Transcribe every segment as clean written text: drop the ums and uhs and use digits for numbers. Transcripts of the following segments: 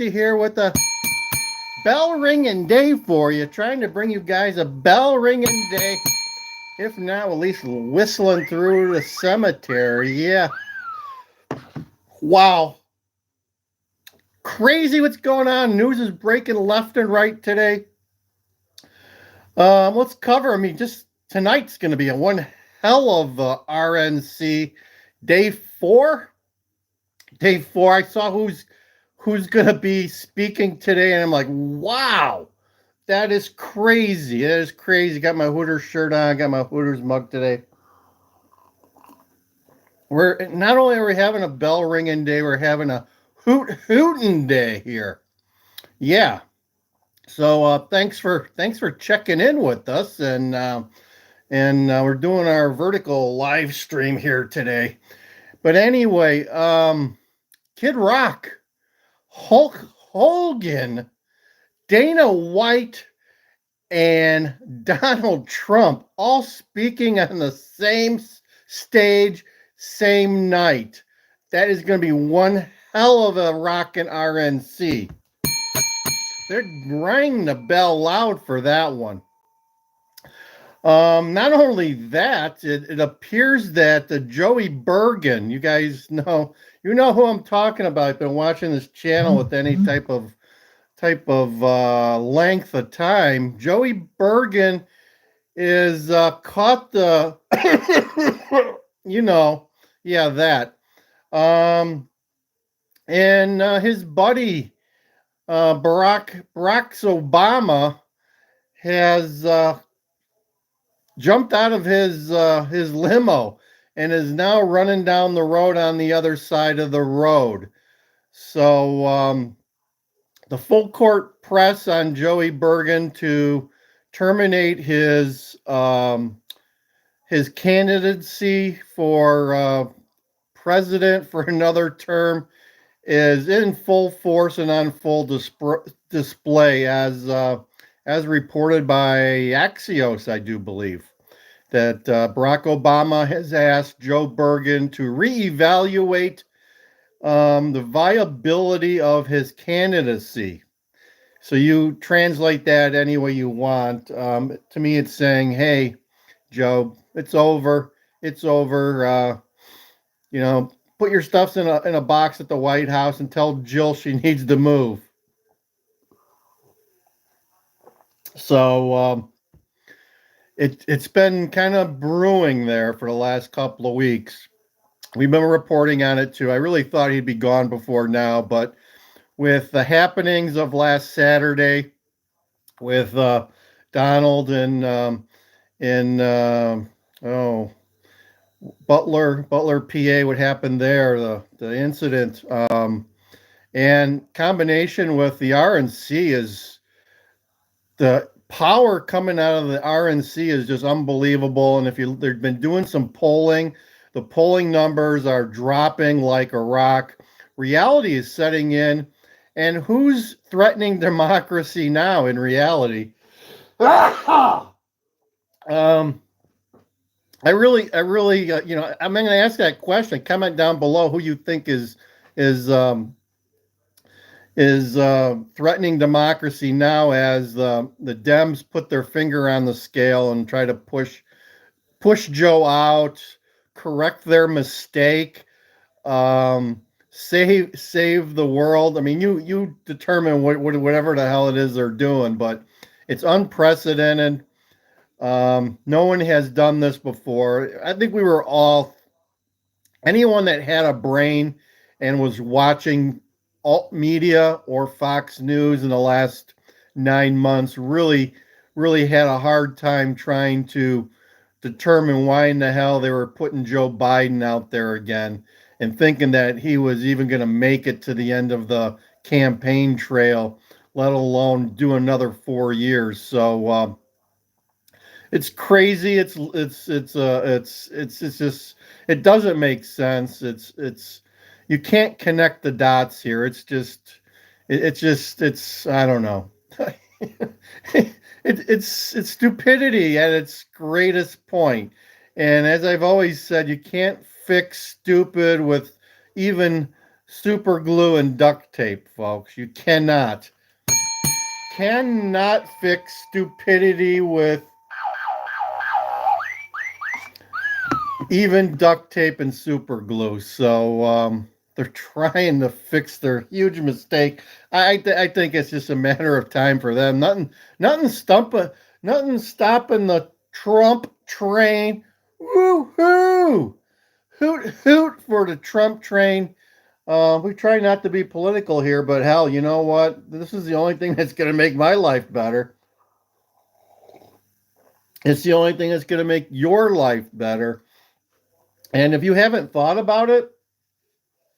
here with a bell ringing day for you, trying to bring you guys a bell ringing day. If not, at least whistling through the cemetery. Yeah. Wow. Crazy what's going on. News is breaking left and right today. Let's cover. I mean, just tonight's going to be a one hell of RNC day four. Day four. I saw who's going to be speaking today, and I'm like, wow, that is crazy. That is crazy. Got my Hooters shirt on. Got my Hooters mug today. We're not only are we having a bell ringing day, we're having a hootin' day here. Yeah. So thanks for checking in with us, and we're doing our vertical live stream here today. But anyway, Kid Rock, Hulk Hogan, Dana White, and Donald Trump all speaking on the same stage, same night. That is going to be one hell of a rockin' RNC. They're ringing the bell loud for that one. Not only that, it appears that the Joey Bergen, you guys know, you know who I'm talking about. I've been watching this channel with any type of length of time. Joey Bergen is caught the, you know, yeah, that. And his buddy Barack Obama has jumped out of his limo and is now running down the road on the other side of the road. So the full court press on Joey Bergen to terminate his candidacy for president for another term is in full force and on full display, as reported by Axios, I do believe, that Barack Obama has asked Joe Bergen to reevaluate the viability of his candidacy. So you translate that any way you want. To me, it's saying, "Hey, Joe, it's over. It's over. You know, put your stuffs in a box at the White House and tell Jill she needs to move." So it's been kind of brewing there for the last couple of weeks. We've been reporting on it too. I really thought he'd be gone before now, but with the happenings of last Saturday, with Donald and Butler, PA, what happened there, the incident, and combination with the RNC is the power coming out of the RNC is just unbelievable. And if they've been doing some polling, the polling numbers are dropping like a rock. Reality is setting in, and who's threatening democracy now in reality? I really, you know, I'm going to ask that question. Comment down below who you think is threatening democracy now, as the Dems put their finger on the scale and try to push Joe out, correct their mistake, save the world. I mean, you determine whatever the hell it is they're doing, but it's unprecedented. No one has done this before. I think we were all, anyone that had a brain and was watching alt media or Fox News in the last 9 months really had a hard time trying to determine why in the hell they were putting Joe Biden out there again and thinking that he was even going to make it to the end of the campaign trail, let alone do another 4 years. So it's crazy. It's just, it doesn't make sense. It's you can't connect the dots here. It's I don't know. It's stupidity at its greatest point. And as I've always said, you can't fix stupid with even super glue and duct tape, folks. You cannot fix stupidity with even duct tape and super glue. So they're trying to fix their huge mistake. I think it's just a matter of time for them. Nothing stopping the Trump train. Woo-hoo! Hoot hoot for the Trump train. We try not to be political here, but hell, you know what? This is the only thing that's going to make my life better. It's the only thing that's going to make your life better. And if you haven't thought about it,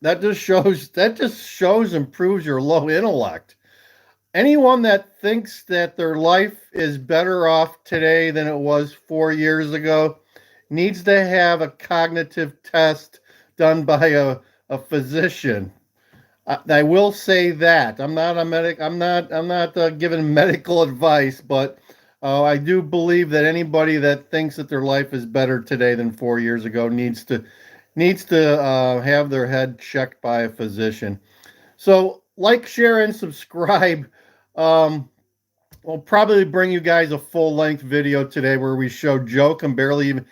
that just shows and proves your low intellect. Anyone that thinks that their life is better off today than it was 4 years ago needs to have a cognitive test done by a physician. I will say that I'm not a medic. I'm not giving medical advice, but I do believe that anybody that thinks that their life is better today than 4 years ago needs to have their head checked by a physician. So like, share, and subscribe. We'll probably bring you guys a full-length video today where we show Joe can barely even.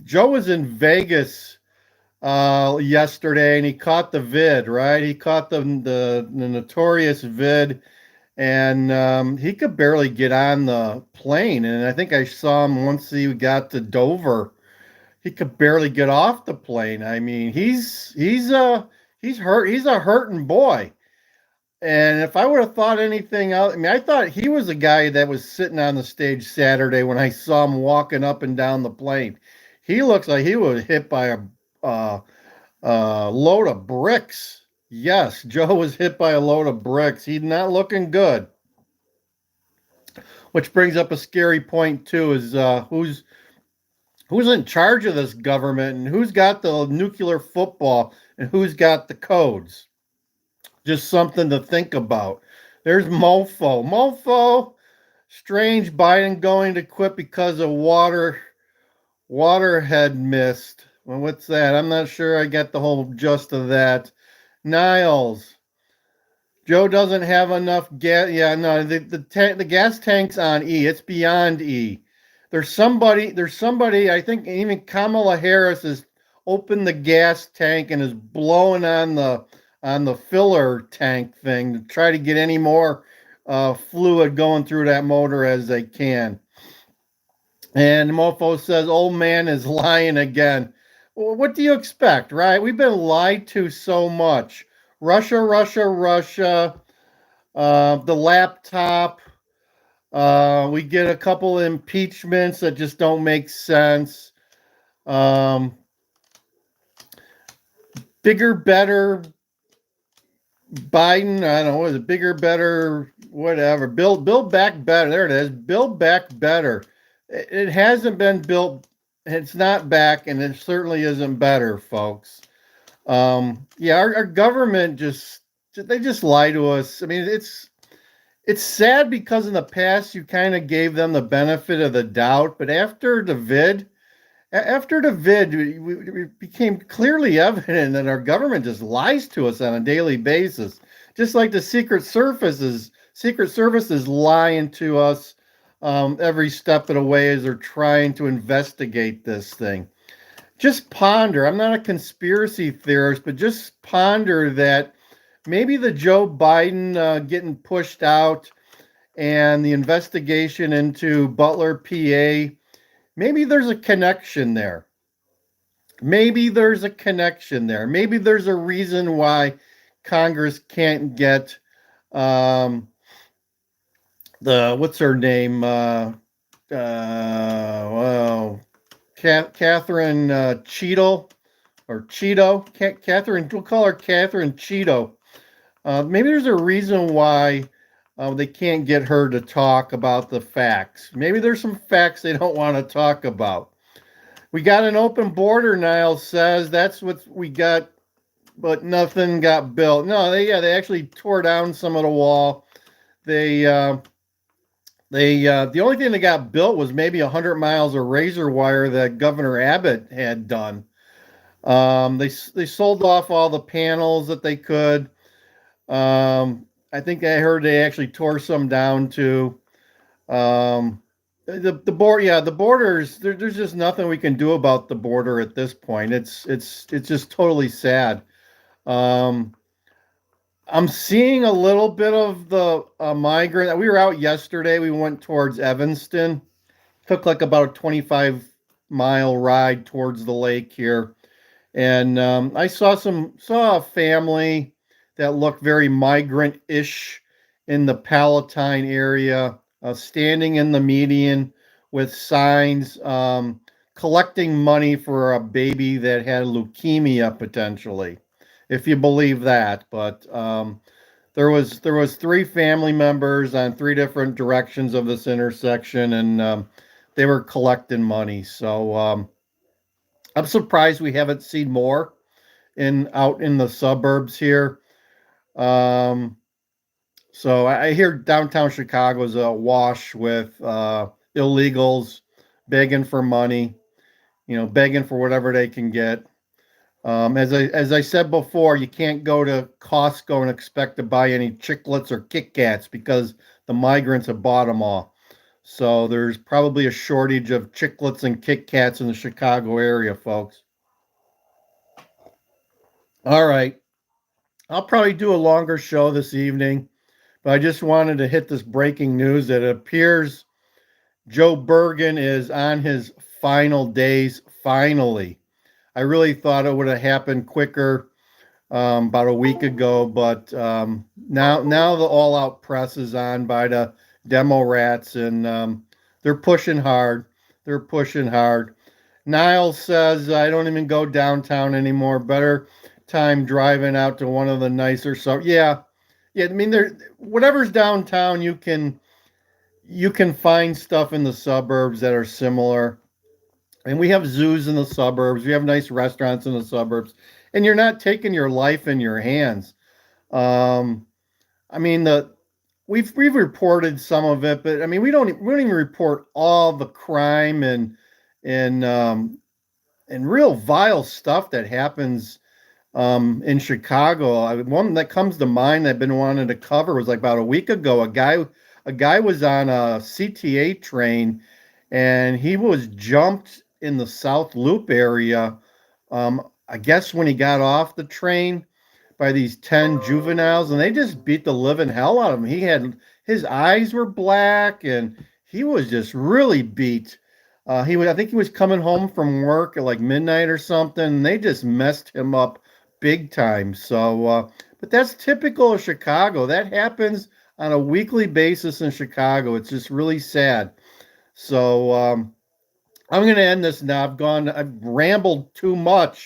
Joe was in Vegas yesterday, and he caught the vid, right? He caught the notorious vid, and he could barely get on the plane. And I think I saw him once he got to Dover. He could barely get off the plane. I mean, he's hurt. He's a hurting boy. And if I would have thought anything else, I mean, I thought he was the guy that was sitting on the stage Saturday when I saw him walking up and down the plane. He looks like he was hit by a load of bricks. Yes, Joe was hit by a load of bricks. He's not looking good. Which brings up a scary point too: is who's in charge of this government, and who's got the nuclear football, and who's got the codes. Just something to think about. There's Mofo. Strange Biden going to quit because of waterhead mist. Well, what's that? I'm not sure I get the whole gist of that. Niles. Joe doesn't have enough gas. Yeah, no, the gas tank's on E. It's beyond E. There's somebody, I think even Kamala Harris has opened the gas tank and is blowing on the filler tank thing to try to get any more fluid going through that motor as they can. And Mofo says, old man is lying again. Well, what do you expect, right? We've been lied to so much. Russia, the laptop. We get a couple impeachments that just don't make sense. Bigger, better, Biden, I don't know, what is it? Bigger, better, whatever. Build back better. There it is. Build back better. It hasn't been built. It's not back, and it certainly isn't better, folks. Yeah, our government they just lie to us. I mean, it's sad because in the past you kind of gave them the benefit of the doubt, but after the vid, it became clearly evident that our government just lies to us on a daily basis, just like the Secret Services lying to us every step of the way as they're trying to investigate this thing. Just ponder. I'm not a conspiracy theorist, but just ponder that maybe the Joe Biden getting pushed out and the investigation into Butler, PA. Maybe there's a connection there. Maybe there's a reason why Congress can't get what's her name? Catherine Cheeto or Cheeto. Catherine, we'll call her Catherine Cheeto. Maybe there's a reason why they can't get her to talk about the facts. Maybe there's some facts they don't want to talk about. We got an open border, Niles says. That's what we got, but nothing got built. No, they actually tore down some of the wall. The only thing that got built was maybe 100 miles of razor wire that Governor Abbott had done. They sold off all the panels that they could. I think I heard they actually tore some down too. Um, the board, yeah, the borders. There's just nothing we can do about the border at this point. It's just totally sad. Um, I'm seeing a little bit of the migrant. We were out yesterday. We went towards Evanston. Took like about a 25-mile ride towards the lake here, and I saw a family that looked very migrant-ish in the Palatine area, standing in the median with signs, collecting money for a baby that had leukemia potentially, if you believe that. But there was three family members on three different directions of this intersection, and they were collecting money. So I'm surprised we haven't seen more in out in the suburbs here. Um, so I hear downtown Chicago is awash with illegals begging for money, begging for whatever they can get. As I said before, you can't go to Costco and expect to buy any chiclets or Kit Kats because the migrants have bought them all. So there's probably a shortage of chiclets and Kit Kats in the Chicago area, folks. All right. I'll probably do a longer show this evening, but I just wanted to hit this breaking news that it appears Joe Bergen is on his final days, finally. I really thought it would have happened quicker, about a week ago, but now the all-out press is on by the demo rats, and they're pushing hard. They're pushing hard. Niles says I don't even go downtown anymore. Better time driving out to one of the nicer. So yeah. I mean, there whatever's downtown, you can find stuff in the suburbs that are similar. And we have zoos in the suburbs. We have nice restaurants in the suburbs, and you're not taking your life in your hands. Um, I mean, we've reported some of it, but I mean, we don't even report all the crime and real vile stuff that happens in Chicago. One that comes to mind that I've been wanting to cover was like about a week ago. A guy was on a CTA train, and he was jumped in the South Loop area. I guess when he got off the train by these 10 juveniles, and they just beat the living hell out of him. His eyes were black, and he was just really beat. I think he was coming home from work at like midnight or something, and they just messed him up big time. So, but that's typical of Chicago. That happens on a weekly basis in Chicago. It's just really sad. So, I'm going to end this now. I've rambled too much.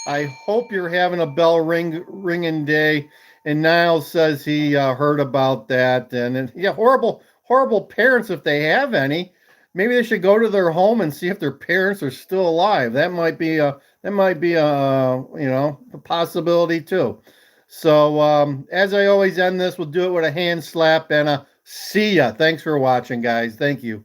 I hope you're having a ringing day. And Niles says he heard about that. And yeah, horrible parents if they have any. Maybe they should go to their home and see if their parents are still alive. That might be a possibility too. So as I always end this, we'll do it with a hand slap and a see ya. Thanks for watching, guys. Thank you.